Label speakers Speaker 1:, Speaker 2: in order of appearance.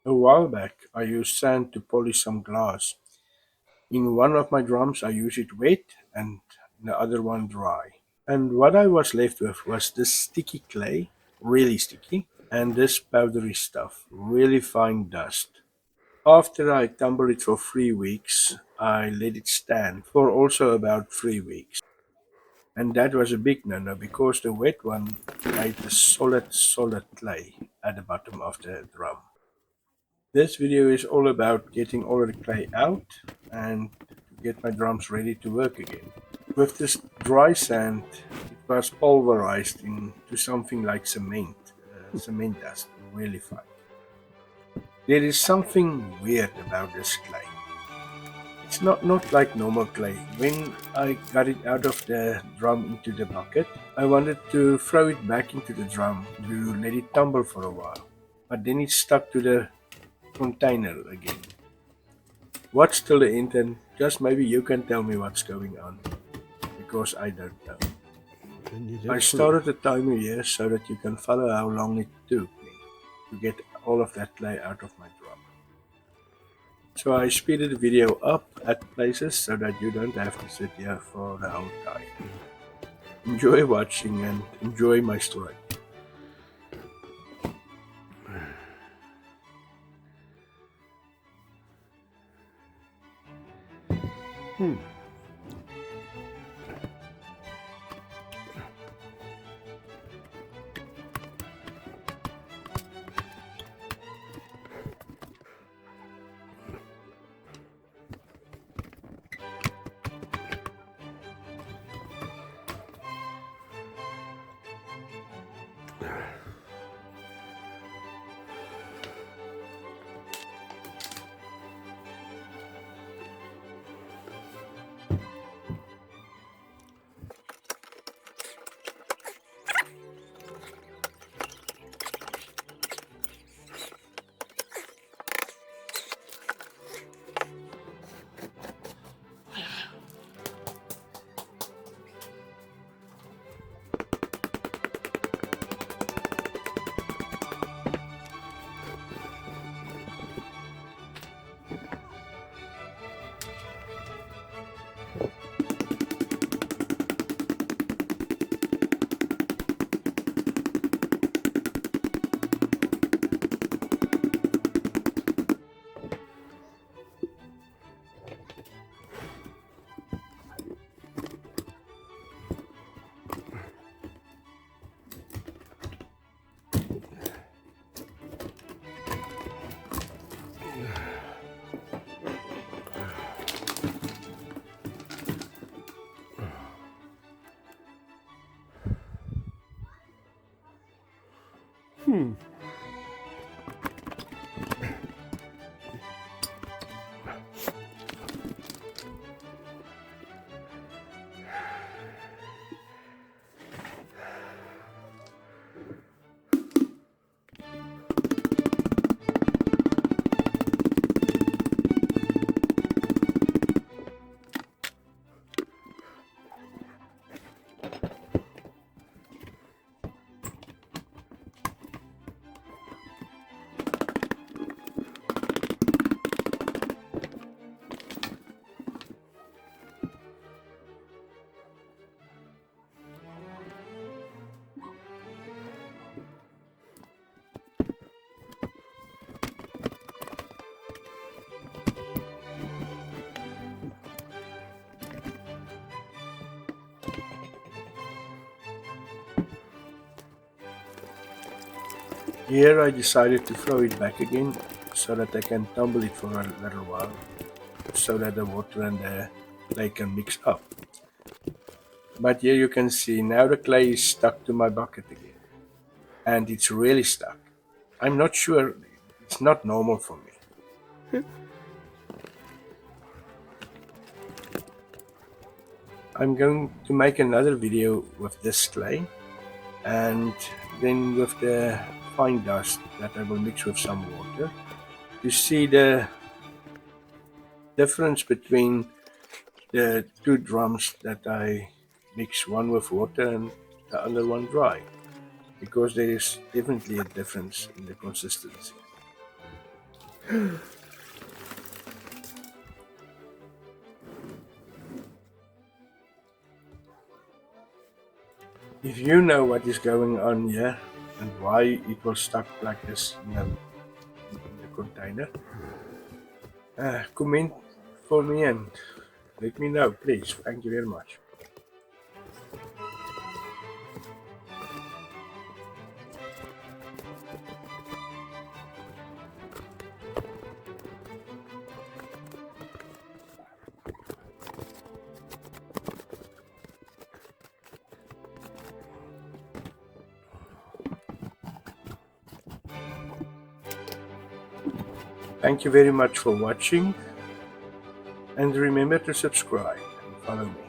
Speaker 1: A while back, I used sand to polish some glass. In one of my drums, I used it wet and the other one dry. And what I was left with was this sticky clay, really sticky, and this powdery stuff, really fine dust. After I tumbled it for 3 weeks, I let it stand for also about 3 weeks. And that was a big no-no because the wet one made the solid clay at the bottom of the drum. This video is all about getting all of the clay out and to get my drums ready to work again. With this dry sand, it was pulverized into something like cement dust, really fine. There is something weird about this clay. It's not like normal clay. When I got it out of the drum into the bucket, I wanted to throw it back into the drum to let it tumble for a while. But then it stuck to the container again. What's till the end, and just maybe you can tell me what's going on, because I don't know. I started a timer here so that you can follow how long it took me to get all of that clay out of my drum. So I speeded the video up at places so that you don't have to sit here for the whole time. Enjoy watching and enjoy my story. Here I decided to throw it back again so that I can tumble it for a little while so that the water and the clay can mix up. But here you can see now the clay is stuck to my bucket again, and it's really stuck. I'm not sure, it's not normal for me. I'm going to make another video with this clay and then with the fine dust that I will mix with some water to see the difference between the two drums that I mix, one with water and the other one dry, because there is definitely a difference in the consistency. If you know what is going on here and why it was stuck like this in the container, comment for me and let me know, please. Thank you very much. Thank you very much for watching, and remember to subscribe and follow me.